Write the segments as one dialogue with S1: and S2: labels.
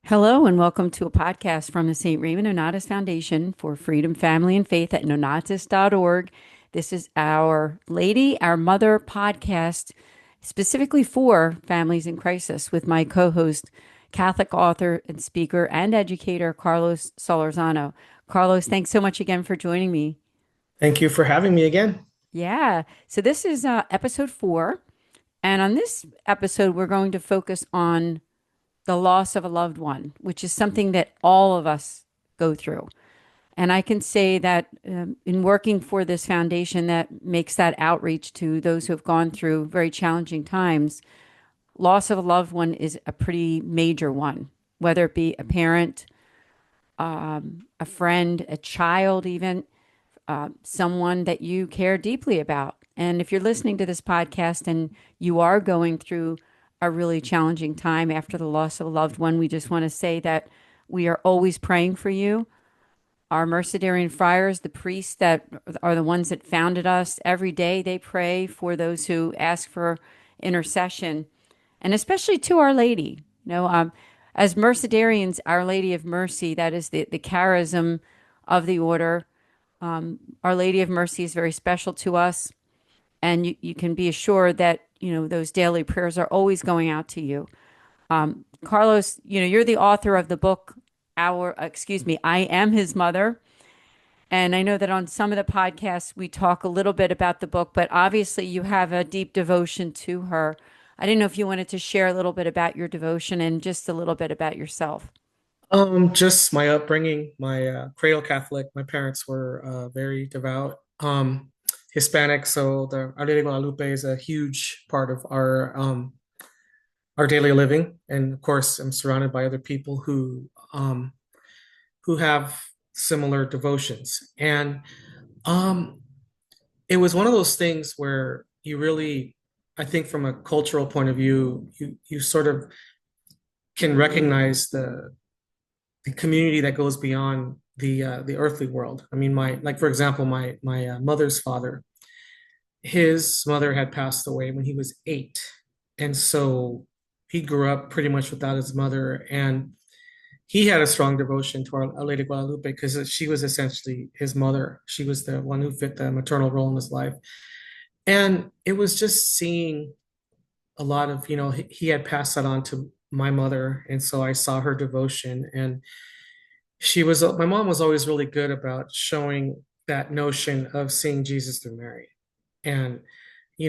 S1: Hello, and welcome to a podcast from the St. Raymond Nonnatus Foundation for Freedom, Family, and Faith at nonnatus.org. This is Our Lady, Our Mother podcast, specifically for families in crisis, with my co host, Catholic author and speaker and educator, Carlos Solorzano. Carlos, thanks so much again for joining me.
S2: Thank you for having me again.
S1: Yeah, so this is episode 4. And on this episode, we're going to focus on the loss of a loved one, which is something that all of us go through. And I can say that in working for this foundation that makes that outreach to those who have gone through very challenging times, loss of a loved one is a pretty major one, whether it be a parent, a friend, a child, even someone that you care deeply about. And if you're listening to this podcast and you are going through a really challenging time after the loss of a loved one, we just want to say that we are always praying for you. Our Mercedarian friars, the priests that are the ones that founded us, every day they pray for those who ask for intercession, and especially to Our Lady. As Mercedarians, Our Lady of Mercy, that is the charism of the order. Our Lady of Mercy is very special to us, and you can be assured that those daily prayers are always going out to you. Carlos, you're the author of the book, I Am His Mother. And I know that on some of the podcasts we talk a little bit about the book, but obviously you have a deep devotion to her. I didn't know if you wanted to share a little bit about your devotion and just a little bit about yourself.
S2: Just my upbringing, my cradle Catholic. My parents were very devout, Hispanic, so the Our Lady of Guadalupe is a huge part of our daily living. And of course, I'm surrounded by other people who have similar devotions. And um, it was one of those things where you really, I think, from a cultural point of view, you sort of can recognize the community that goes beyond the earthly world. I mean, my like for example, my mother's father, his mother had passed away when he was 8, and so he grew up pretty much without his mother, and he had a strong devotion to Our Lady Guadalupe because she was essentially his mother. She was the one who fit the maternal role in his life, and it was just seeing a lot of he had passed that on to my mother, and so I saw her devotion. And my mom was always really good about showing that notion of seeing Jesus through Mary. And,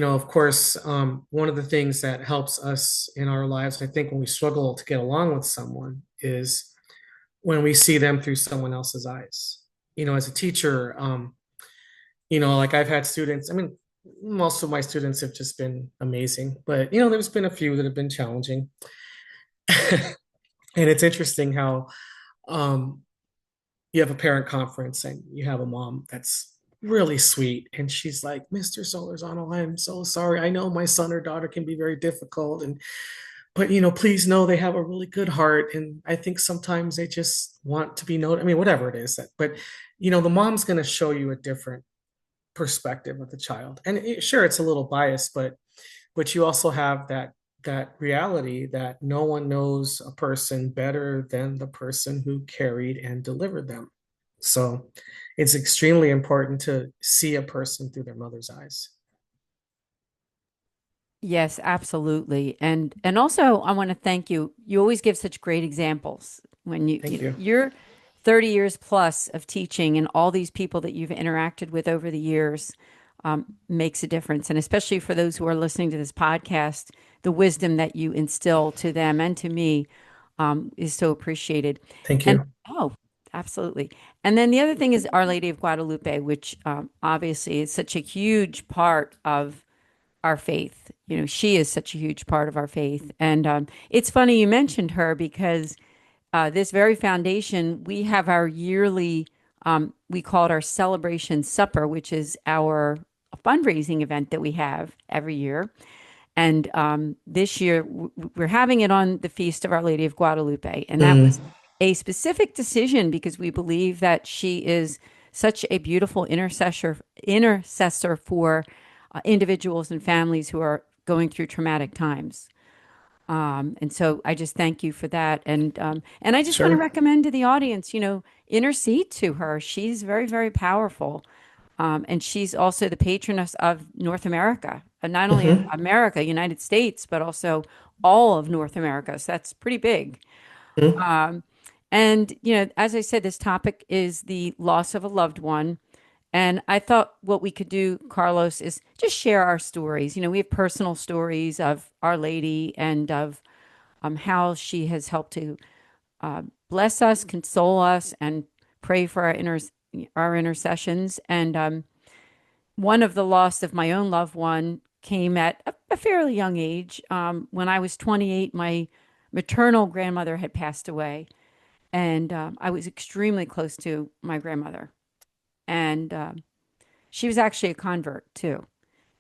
S2: of course, one of the things that helps us in our lives, I think, when we struggle to get along with someone is when we see them through someone else's eyes. As a teacher, like I've had students, I mean, most of my students have just been amazing, but, there's been a few that have been challenging. And it's interesting how, um, you have a parent conference and you have a mom that's really sweet, and she's like, Mr. Solorzano, I'm so sorry. I know my son or daughter can be very difficult, and but please know they have a really good heart, and I think sometimes they just want to be known. I mean, whatever it is, but the mom's going to show you a different perspective of the child, and sure, it's a little biased, but you also have that reality that no one knows a person better than the person who carried and delivered them. So it's extremely important to see a person through their mother's eyes.
S1: Yes, absolutely. And also I want to thank you. You always give such great examples when
S2: Thank you.
S1: you're 30 years plus of teaching, and all these people that you've interacted with over the years makes a difference. And especially for those who are listening to this podcast, the wisdom that you instill to them and to me is so appreciated.
S2: Thank
S1: And
S2: you.
S1: oh, absolutely. And then the other thing is Our Lady of Guadalupe, which obviously is such a huge part of our faith. She is such a huge part of our faith. And it's funny you mentioned her because this very foundation, we have our yearly, we call it our celebration supper, which is our fundraising event that we have every year. And this year, we're having it on the Feast of Our Lady of Guadalupe. And that was
S2: Mm,
S1: a specific decision because we believe that she is such a beautiful intercessor for individuals and families who are going through traumatic times. And so I just thank you for that. And I just want to
S2: Sure.
S1: recommend to the audience, intercede to her. She's very, very powerful. And she's also the patroness of North America, not only of
S2: Hmm.
S1: America, United States, but also all of North America. So that's pretty big.
S2: Hmm.
S1: And, as I said, this topic is the loss of a loved one. And I thought what we could do, Carlos, is just share our stories. We have personal stories of Our Lady and of how she has helped to bless us, console us, and pray for our intercessions. And one of the loss of my own loved one came at a fairly young age. When I was 28, my maternal grandmother had passed away, and I was extremely close to my grandmother. And she was actually a convert too.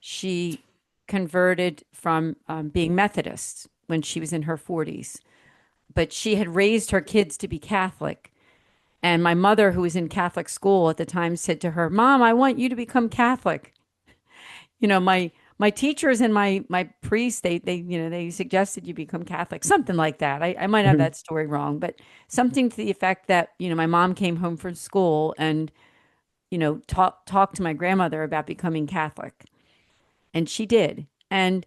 S1: She converted from being Methodist when she was in her 40s, but she had raised her kids to be Catholic. And my mother, who was in Catholic school at the time, said to her, "Mom, I want you to become Catholic." My teachers and my priests, they suggested you become Catholic, something like that. I might have
S2: Hmm.
S1: that story wrong, but something to the effect that, my mom came home from school and, talked to my grandmother about becoming Catholic. And she did. And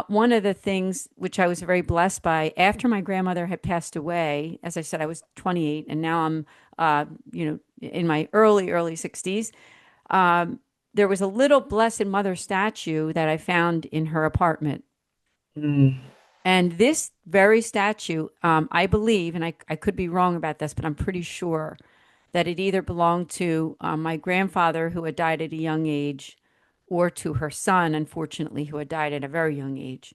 S1: one of the things which I was very blessed by after my grandmother had passed away, as I said, I was 28, and now I'm, in my early 60s. Um, there was a little Blessed Mother statue that I found in her apartment.
S2: Mm.
S1: And this very statue, I believe, and I could be wrong about this, but I'm pretty sure that it either belonged to my grandfather, who had died at a young age, or to her son, unfortunately, who had died at a very young age.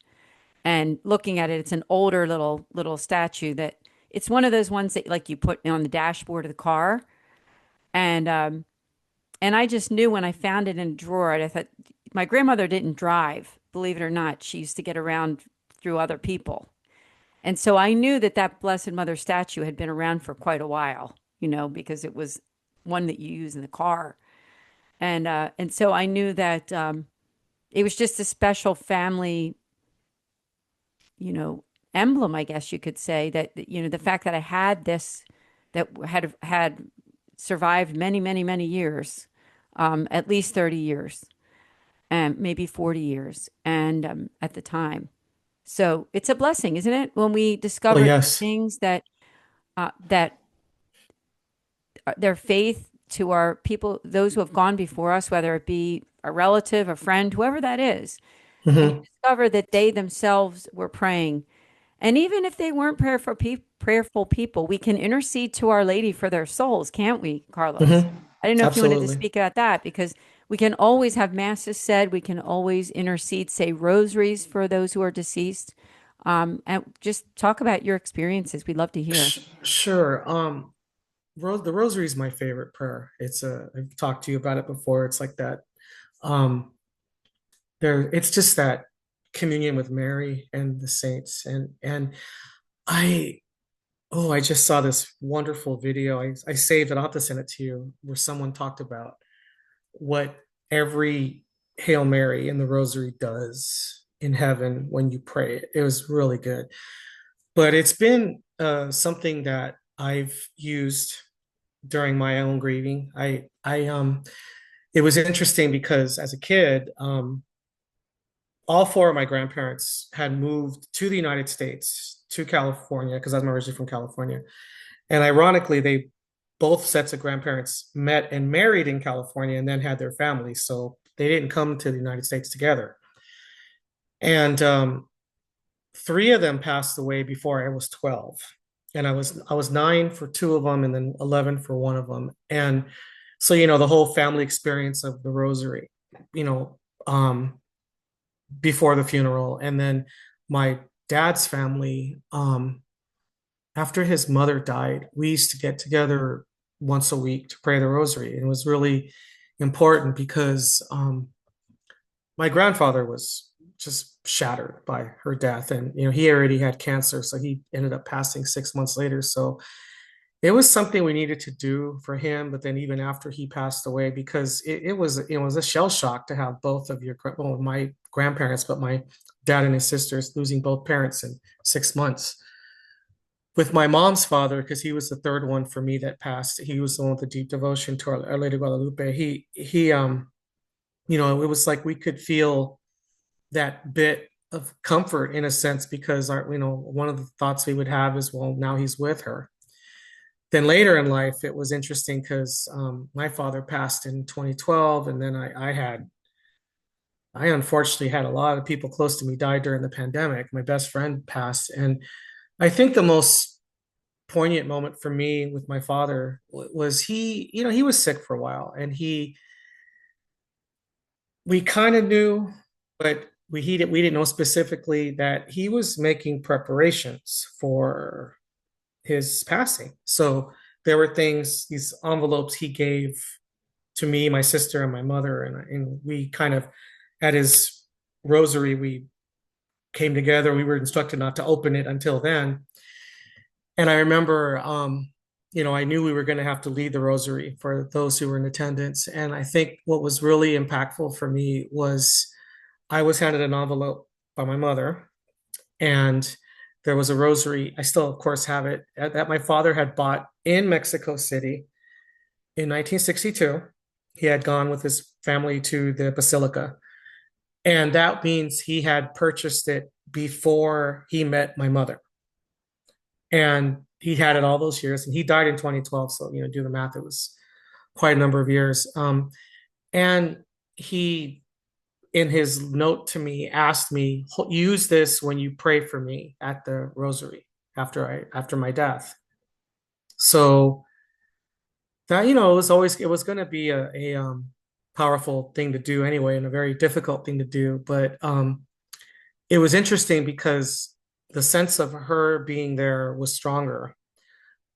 S1: And looking at it, it's an older little statue that it's one of those ones that like you put on the dashboard of the car. And I just knew when I found it in a drawer, I thought my grandmother didn't drive, believe it or not. She used to get around through other people. And so I knew that that Blessed Mother statue had been around for quite a while, because it was one that you use in the car. And so I knew that it was just a special family, you know, emblem, I guess you could say, that, the fact that I had this that had survived many, many, many years, at least 30 years, and maybe 40 years, and at the time. So it's a blessing, isn't it? When we
S2: Oh,
S1: discover
S2: yes.
S1: things that their faith to our people, those who have gone before us, whether it be a relative, a friend, whoever that is, and you
S2: Hmm.
S1: discover that they themselves were praying. And even if they weren't prayerful people, we can intercede to Our Lady for their souls, can't we, Carlos?
S2: Hmm.
S1: I didn't know if you wanted to
S2: Absolutely.
S1: speak about that because we can always have masses said. We can always intercede, say rosaries for those who are deceased, and just talk about your experiences. We'd love to hear.
S2: Sure. The rosary is my favorite prayer. I've talked to you about it before. It's like that. Um, it's just that communion with Mary and the saints. And I, oh, I just saw this wonderful video. I saved it. I'll have to send it to you, where someone talked about what every Hail Mary in the rosary does in heaven when you pray it. It was really good. But it's been something that I've used during my own grieving. It was interesting because as a kid, all four of my grandparents had moved to the United States, to California, because I'm originally from California. And ironically, they both sets of grandparents met and married in California and then had their families. So they didn't come to the United States together. And three of them passed away before I was 12. And I was nine for two of them and then 11 for one of them. And so, the whole family experience of the rosary, you know, um, before the funeral. And then my dad's family, after his mother died, we used to get together once a week to pray the rosary. And it was really important because my grandfather was just shattered by her death. And, he already had cancer. So he ended up passing 6 months later. So it was something we needed to do for him. But then even after he passed away, because it was a shell shock to have both of well, my grandparents, but my dad and his sisters, losing both parents in 6 months. With my mom's father, because he was the third one for me that passed, he was the one with the deep devotion to Our Lady of Guadalupe. It was like we could feel that bit of comfort in a sense because one of the thoughts we would have is, well, now he's with her. Then later in life, it was interesting because my father passed in 2012, and then I unfortunately had a lot of people close to me die during the pandemic. My best friend passed, and I think the most poignant moment for me with my father was he was sick for a while, and we kind of knew, but we didn't know specifically that he was making preparations for his passing. So there were things, these envelopes he gave to me, my sister, and my mother, and we kind of at his rosary we came together. We were instructed not to open it until then, and I remember, I knew we were going to have to lead the rosary for those who were in attendance. And I think what was really impactful for me was I was handed an envelope by my mother, and there was a rosary. I still, of course, have it that my father had bought in Mexico City in 1962. He had gone with his family to the Basilica. And that means he had purchased it before he met my mother. And he had it all those years, and he died in 2012. So, do the math, it was quite a number of years. And he, in his note to me, asked me, use this when you pray for me at the rosary after my death. So that, it was going to be a powerful thing to do anyway, and a very difficult thing to do. But it was interesting because the sense of her being there was stronger.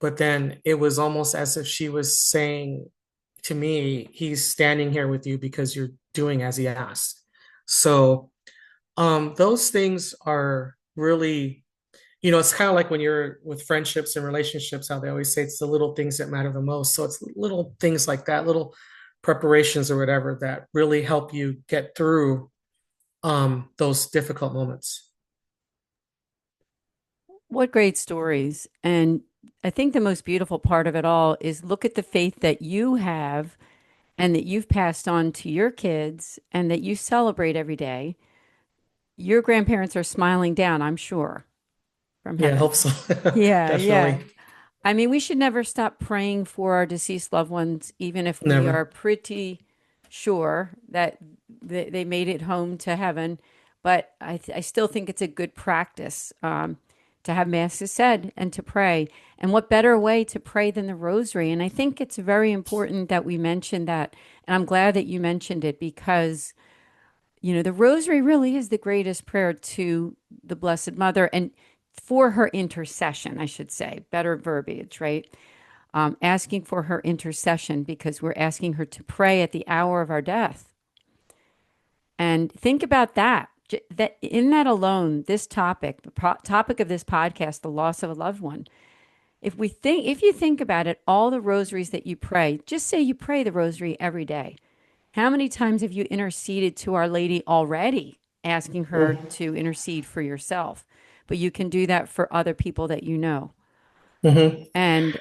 S2: But then it was almost as if she was saying to me, he's standing here with you because you're doing as he asked. So those things are really, it's kind of like when you're with friendships and relationships, how they always say it's the little things that matter the most. So it's little things like that, little preparations or whatever that really help you get through those difficult moments.
S1: What great stories. And I think the most beautiful part of it all is look at the faith that you have and that you've passed on to your kids and that you celebrate every day. Your grandparents are smiling down, I'm sure, from
S2: Yeah, I
S1: heaven.
S2: hope so.
S1: Yeah, yeah.
S2: Definitely.
S1: I mean, we should never stop praying for our deceased loved ones, even if we are
S2: Never.
S1: pretty sure that they made it home to heaven. But I still think it's a good practice to have masses said and to pray. And what better way to pray than the rosary? And I think it's very important that we mention that. And I'm glad that you mentioned it because the rosary really is the greatest prayer to the Blessed Mother and for her intercession, I should say, better verbiage, right? Asking for her intercession because we're asking her to pray at the hour of our death. And think about that. That in that alone, this topic, topic of this podcast, the loss of a loved one. If you think about it, all the rosaries that you pray, just say you pray the rosary every day. How many times have you interceded to Our Lady already, asking her
S2: Mm-hmm.
S1: to intercede for yourself? But you can do that for other people that you know.
S2: Mm-hmm.
S1: And,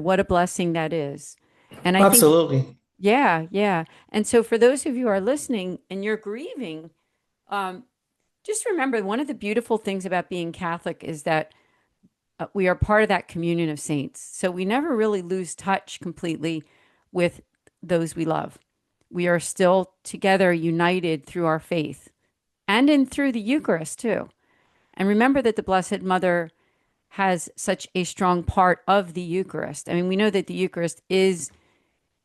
S1: what a blessing that is. And I think,
S2: Absolutely.
S1: yeah, yeah. And so for those of you who are listening and you're grieving, um, just remember one of the beautiful things about being Catholic is that we are part of that communion of saints. So we never really lose touch completely with those we love. We are still together, united through our faith and through the Eucharist too. And remember that the Blessed Mother has such a strong part of the Eucharist. I mean, we know that the Eucharist is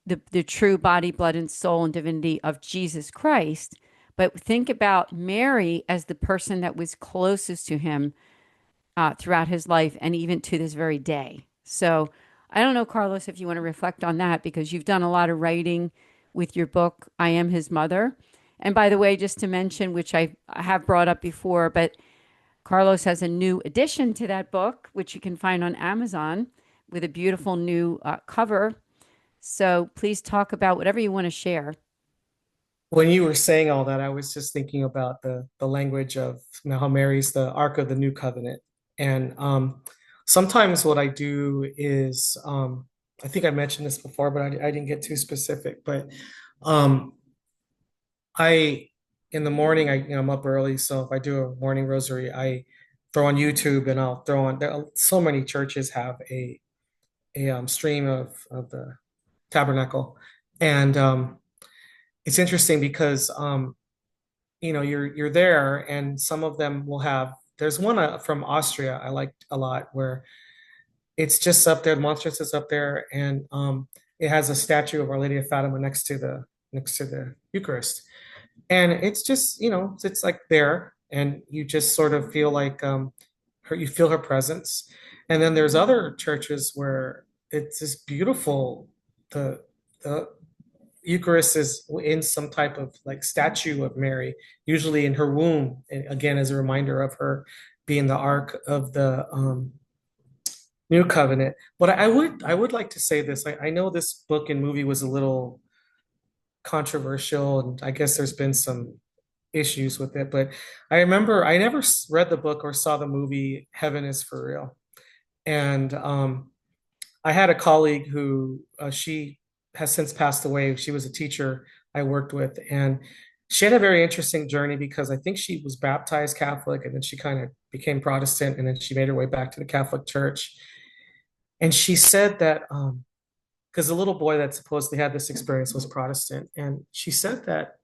S1: the true body, blood, and soul and divinity of Jesus Christ. But think about Mary as the person that was closest to him throughout his life and even to this very day. So I don't know, Carlos, if you want to reflect on that because you've done a lot of writing with your book, I Am His Mother. And by the way, just to mention, which I have brought up before, but Carlos has a new addition to that book, which you can find on Amazon with a beautiful new cover. So please talk about whatever you want to share.
S2: when you were saying all that, I was just thinking about the language of how Mary's the Ark of the New Covenant. And sometimes what I do is, I think I mentioned this before, but I didn't get too specific. But um, I, in the morning, I'm up early, so if I do a morning rosary, I throw on YouTube and I'll throw on. So many churches have a stream of the tabernacle, and it's interesting because you're there, and some of them will have. There's one from Austria I liked a lot where it's just up there. The monstrance is up there, and it has a statue of Our Lady of Fatima next to the Eucharist, and it's just it's like there, and you just sort of feel like you feel her presence. And then there's other churches where it's just beautiful. The Eucharist is in some type of like statue of Mary, usually in her womb, and again as a reminder of her being the Ark of the New Covenant. But I would like to say this. I know this book and movie was a little controversial, and I guess there's been some issues with it. But I remember I never read the book or saw the movie Heaven is for Real. And I had a colleague who she has since passed away. She was a teacher I worked with, and she had a very interesting journey because I think she was baptized Catholic, and then she kind of became Protestant, and then she made her way back to the Catholic Church. And she said that because the little boy that supposedly had this experience was Protestant, and she said that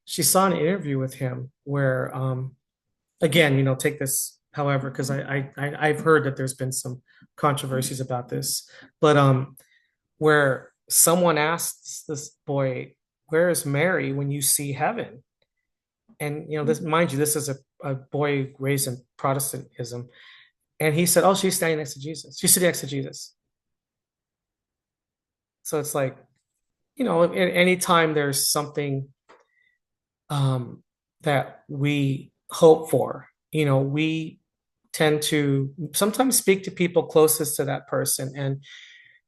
S2: she saw an interview with him where, again, take this, however, because I've heard that there's been some controversies about this, but where someone asks this boy, "Where is Mary when you see heaven?" And this, mind you, this is a boy raised in Protestantism, and he said, "Oh, she's standing next to Jesus. She's sitting next to Jesus." So it's like, anytime there's something that we hope for, we tend to sometimes speak to people closest to that person. And,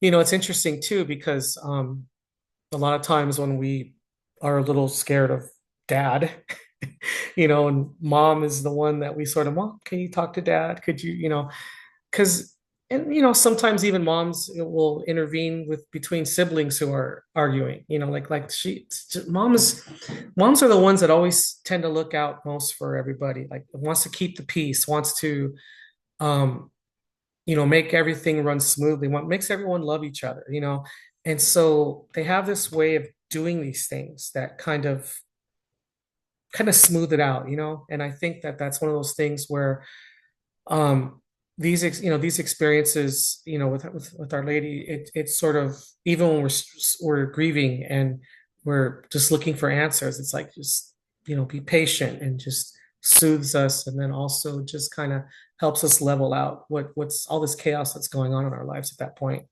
S2: it's interesting too, because a lot of times when we are a little scared of dad, and mom is the one that we sort of, Mom, can you talk to dad? Could you, because and sometimes even moms will intervene with between siblings who are arguing, like she moms are the ones that always tend to look out most for everybody, like wants to keep the peace, wants to um make everything run smoothly, makes everyone love each other, and so they have this way of doing these things that kind of smooth it out, and I think that that's one of those things where um these experiences, with Our Lady, it's sort of, even when we're grieving and we're just looking for answers, it's like, just be patient, and just soothes us, and then also just kind of helps us level out what's all this chaos that's going on in our lives at that point.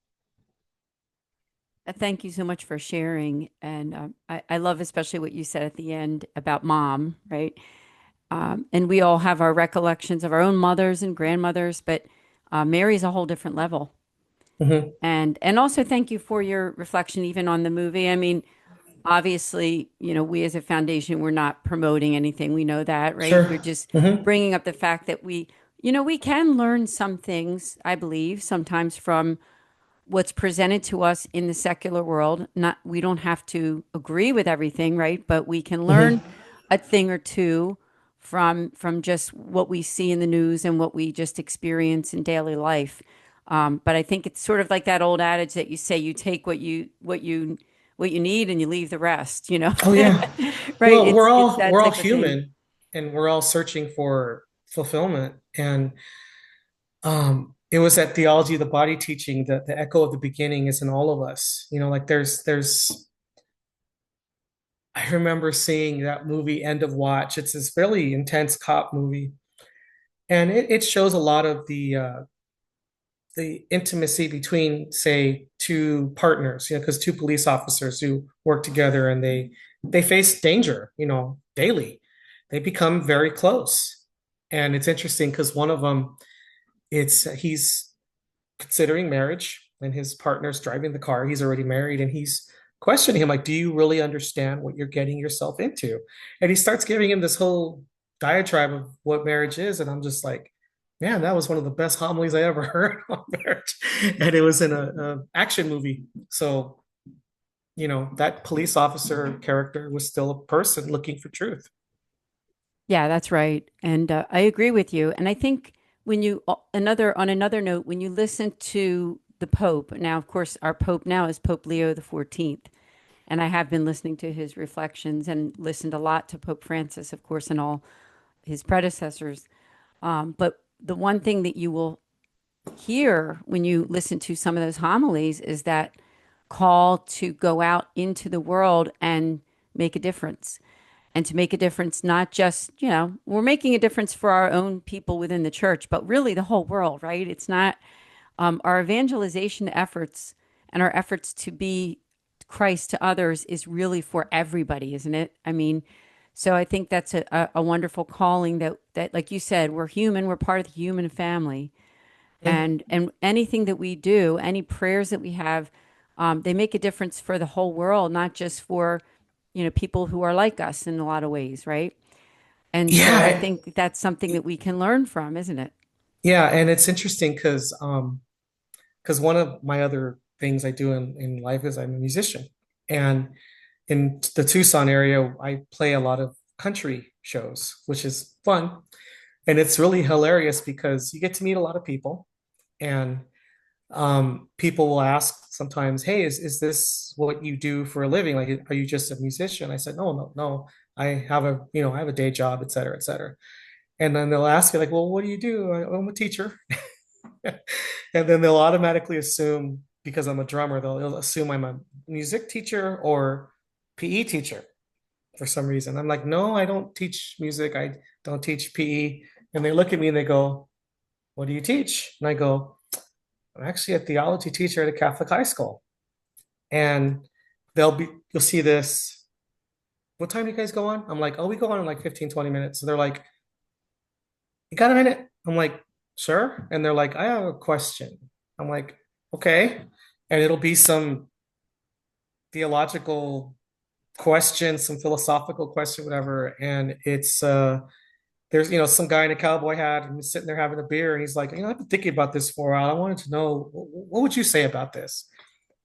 S1: Thank you so much for sharing. And I love especially what you said at the end about mom, right? And we all have our recollections of our own mothers and grandmothers, but Mary's a whole different level.
S2: Hmm.
S1: And also thank you for your reflection even on the movie. I mean, obviously, we as a foundation, we're not promoting anything. We know that, right?
S2: Sure.
S1: We're just
S2: Hmm.
S1: bringing up the fact that we can learn some things, I believe, sometimes from what's presented to us in the secular world. Not, we don't have to agree with everything, right? But we can learn
S2: Hmm.
S1: a thing or two from just what we see in the news and what we just experience in daily life. But I think it's sort of like that old adage that you say, you take what you need and you leave the rest,
S2: Oh yeah.
S1: right?
S2: Well, we're
S1: It's
S2: all
S1: that
S2: we're all
S1: type of thing.
S2: human, and we're all searching for fulfillment. And it was at Theology of the Body teaching that the echo of the beginning is in all of us. Like there's I remember seeing that movie End of Watch. It's this fairly intense cop movie, and it shows a lot of the intimacy between, say, two partners, because two police officers who work together, and they face danger, daily. They become very close. And it's interesting because one of them, he's considering marriage, and his partner's driving the car. He's already married, and he's questioning him, like, do you really understand what you're getting yourself into? And he starts giving him this whole diatribe of what marriage is. And I'm just like, man, that was one of the best homilies I ever heard on marriage. And it was in a action movie. So, that police officer character was still a person looking for truth.
S1: Yeah, that's right. And I agree with you. And I think when you on another note, when you listen to the Pope, now of course our Pope now is Pope Leo the 14th, and I have been listening to his reflections and listened a lot to Pope Francis, of course, and all his predecessors. But the one thing that you will hear when you listen to some of those homilies is that call to go out into the world and make a difference. And to make a difference, not just, we're making a difference for our own people within the church, but really the whole world, right? It's not our evangelization efforts and our efforts to be Christ to others is really for everybody, isn't it? I mean, so I think that's a wonderful calling that, like you said, we're human, we're part of the human family.
S2: Mm.
S1: And anything that we do, any prayers that we have, they make a difference for the whole world, not just for, people who are like us in a lot of ways, right? And so I
S2: Yeah,
S1: think that's something that we can learn from, isn't it?
S2: yeah, and it's interesting because one of my other things I do in life is I'm a musician. And in the Tucson area, I play a lot of country shows, which is fun. And it's really hilarious because you get to meet a lot of people, and people will ask sometimes, "Hey, is this what you do for a living? Like, are you just a musician?" I said, "No, no, no. I have a day job, et cetera, et cetera." And then they'll ask you like, "Well, what do you do?" I'm a teacher. And then they'll automatically assume because I'm a drummer, they'll assume I'm a music teacher or PE teacher for some reason. I'm like, no, I don't teach music. I don't teach PE. And they look at me and they go, what do you teach? And I go, I'm actually a theology teacher at a Catholic high school. And you'll see this. What time do you guys go on? I'm like, oh, we go on in like 15, 20 minutes. So they're like, you got a minute? I'm like, sure. And they're like, I have a question. I'm like, okay. And it'll be some theological question, some philosophical question, whatever. And there's some guy in a cowboy hat and he's sitting there having a beer and he's like, I've been thinking about this for a while. I wanted to know what would you say about this?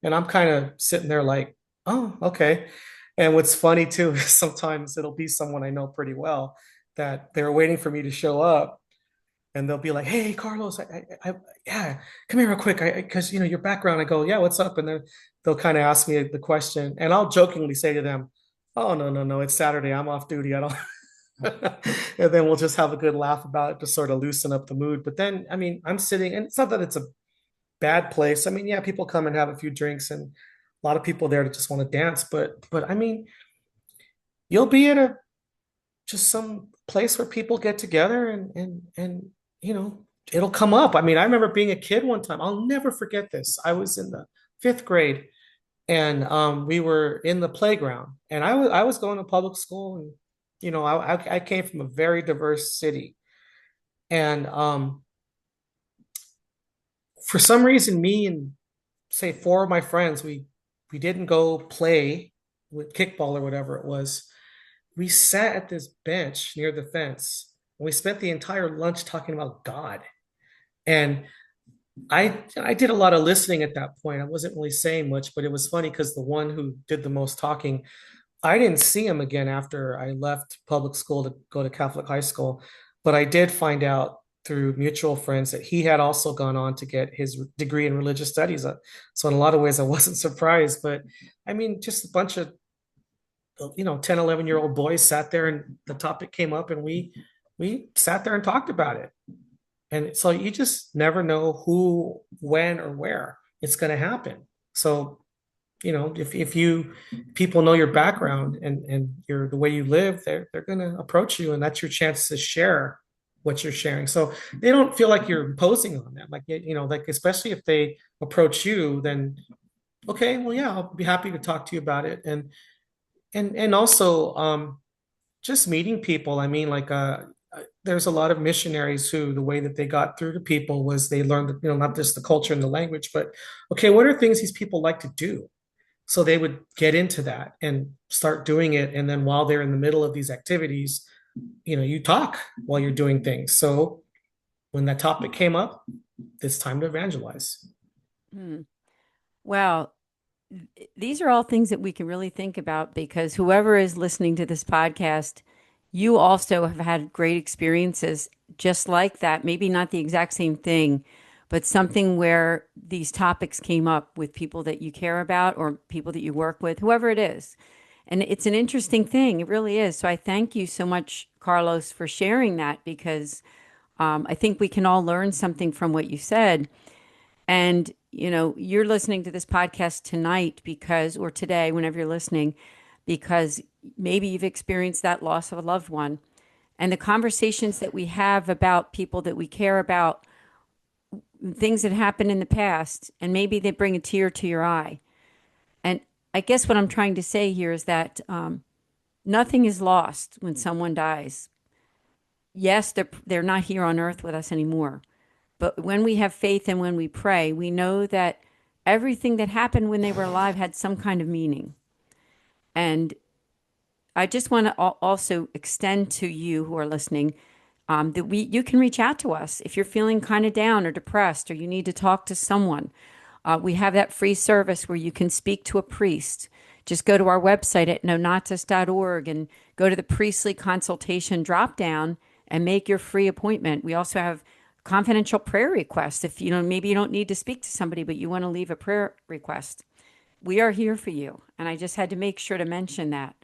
S2: And I'm kind of sitting there like, oh, okay. And what's funny too is sometimes it'll be someone I know pretty well that they're waiting for me to show up and they'll be like, "Hey, Carlos, yeah, come here real quick, because your background." I go, "Yeah, what's up?" And then they'll kind of ask me the question, and I'll jokingly say to them, "Oh, no, no, no, it's Saturday. I'm off duty. I don't." And then we'll just have a good laugh about it to sort of loosen up the mood. But then, I mean, I'm sitting, and it's not that it's a bad place. I mean, yeah, people come and have a few drinks, and a lot of people there to just want to dance. But I mean, you'll be at a just some place where people get together and it'll come up. I mean, I remember being a kid one time. I'll never forget this. I was in the fifth grade and we were in the playground and I was going to public school and I came from a very diverse city and for some reason me and say four of my friends we didn't go play with kickball or whatever it was. We sat at this bench near the fence and we spent the entire lunch talking about God. And I did a lot of listening at that point. I wasn't really saying much, but it was funny because the one who did the most talking, I didn't see him again after I left public school to go to Catholic high school. But I did find out through mutual friends that he had also gone on to get his degree in religious studies. So in a lot of ways, I wasn't surprised. But I mean, just a bunch of 10, 11-year-old boys sat there and the topic came up and we sat there and talked about it. And so you just never know who, when, or where it's going to happen. So, if you people know your background and your the way you live, they're going to approach you, and that's your chance to share what you're sharing. So they don't feel like you're imposing on them. Like like especially if they approach you, then okay, well, yeah, I'll be happy to talk to you about it. And also just meeting people. I mean, like there's a lot of missionaries who the way that they got through to people was they learned, not just the culture and the language, but okay, what are things these people like to do? So they would get into that and start doing it. And then while they're in the middle of these activities, you talk while you're doing things. So when that topic came up, it's time to evangelize.
S1: Hmm. Well, these are all things that we can really think about because whoever is listening to this podcast, you also have had great experiences just like that. Maybe not the exact same thing, but something where these topics came up with people that you care about or people that you work with, whoever it is. And it's an interesting thing. It really is. So I thank you so much, Carlos, for sharing that because I think we can all learn something from what you said. And, you're listening to this podcast tonight because, or today, whenever you're listening, because maybe you've experienced that loss of a loved one. And the conversations that we have about people that we care about, things that happened in the past, and maybe they bring a tear to your eye. And I guess what I'm trying to say here is that nothing is lost when someone dies. Yes, they're not here on earth with us anymore. But when we have faith and when we pray, we know that everything that happened when they were alive had some kind of meaning. And I just want to also extend to you who are listening that you can reach out to us if you're feeling kind of down or depressed or you need to talk to someone. We have that free service where you can speak to a priest. Just go to our website at nonnatus.org and go to the priestly consultation drop down and make your free appointment. We also have confidential prayer requests. If maybe you don't need to speak to somebody, but you want to leave a prayer request, we are here for you. And I just had to make sure to mention that.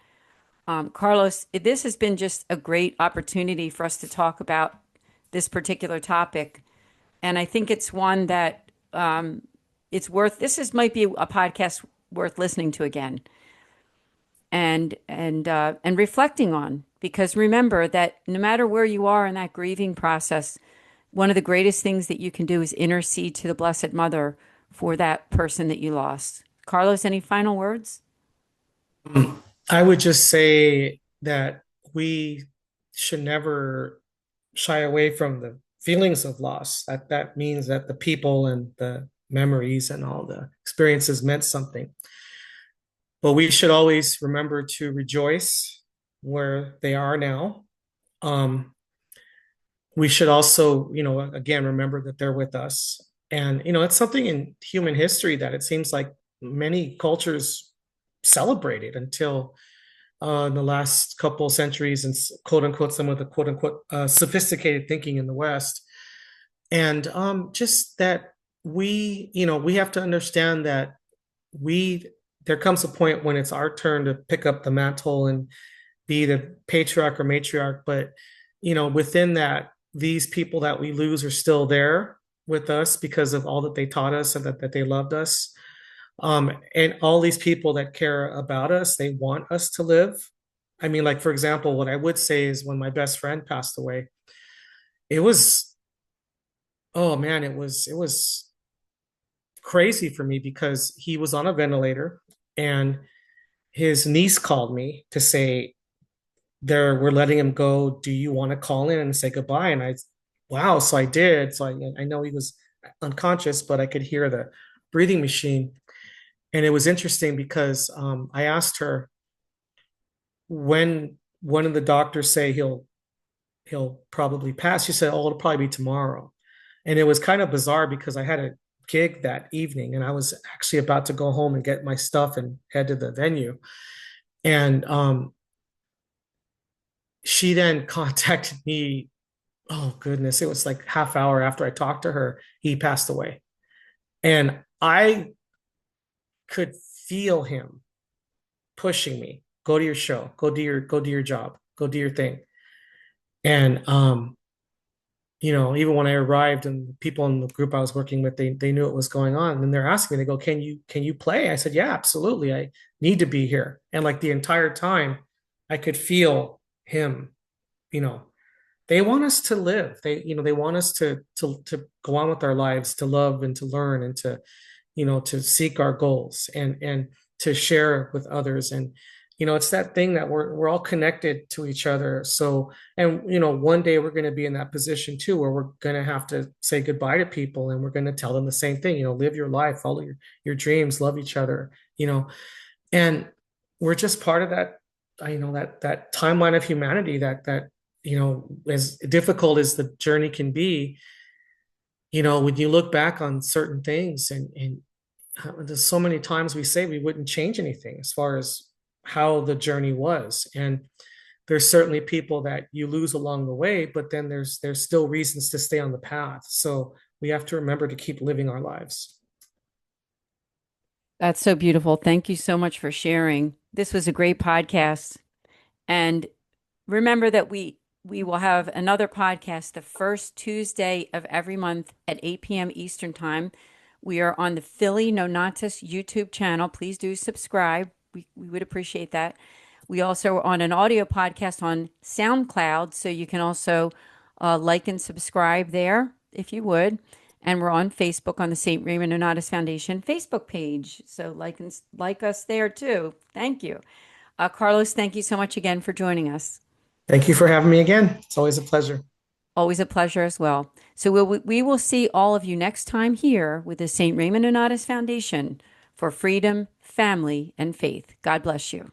S1: Carlos, this has been just a great opportunity for us to talk about this particular topic. And I think it's one that might be a podcast worth listening to again and reflecting on. Because remember that no matter where you are in that grieving process, one of the greatest things that you can do is intercede to the Blessed Mother for that person that you lost. Carlos, any final words?
S2: I would just say that we should never shy away from the feelings of loss. That means that the people and the memories and all the experiences meant something. But we should always remember to rejoice where they are now. Um, we should also, again, remember that they're with us. And, it's something in human history that it seems like many cultures celebrated until in the last couple of centuries and quote unquote, some of the quote unquote sophisticated thinking in the West. And just that we have to understand that there comes a point when it's our turn to pick up the mantle and be the patriarch or matriarch. But, within that, these people that we lose are still there with us because of all that they taught us and that they loved us. And all these people that care about us, they want us to live. I mean, like, for example, what I would say is when my best friend passed away, it was, oh man, it was crazy for me because he was on a ventilator and his niece called me to say, we're letting him go. Do you want to call in and say goodbye? And wow. So I did. So I know he was unconscious, but I could hear the breathing machine. And it was interesting because I asked her when one of the doctors say he'll probably pass. She said, "Oh, it'll probably be tomorrow." And it was kind of bizarre because I had a gig that evening and I was actually about to go home and get my stuff and head to the venue. And she then contacted me. Oh goodness, it was like half hour after I talked to her, he passed away. And I could feel him pushing me, go to your show, go do your job, go do your thing. And even when I arrived and the people in the group I was working with, they knew what was going on. And they're asking me, they go, can you play? I said, yeah, absolutely. I need to be here. And like the entire time I could feel him, you know, they want us to live. They want us to go on with our lives, to love and to learn and to seek our goals and to share with others. And it's that thing that we're all connected to each other. So, and one day we're going to be in that position too, where we're going to have to say goodbye to people, and we're going to tell them the same thing. Live your life, follow your dreams, love each other. And we're just part of that. That timeline of humanity. As difficult as the journey can be, when you look back on certain things, and there's so many times we say we wouldn't change anything as far as how the journey was. And there's certainly people that you lose along the way, but then there's still reasons to stay on the path. So we have to remember to keep living our lives.
S1: That's so beautiful. Thank you so much for sharing. This was a great podcast. And remember that we will have another podcast the first Tuesday of every month at 8 p.m. Eastern Time. We are on the Philly Nonnatus YouTube channel. Please do subscribe. We would appreciate that. We also are on an audio podcast on SoundCloud, so you can also like and subscribe there if you would. And we're on Facebook on the St. Raymond Nonnatus Foundation Facebook page. So like us there too. Thank you. Carlos, thank you so much again for joining us.
S2: Thank you for having me again. It's always a pleasure.
S1: Always a pleasure as well. So we will see all of you next time here with the St. Raymond Nonnatus Foundation for freedom, family, and faith. God bless you.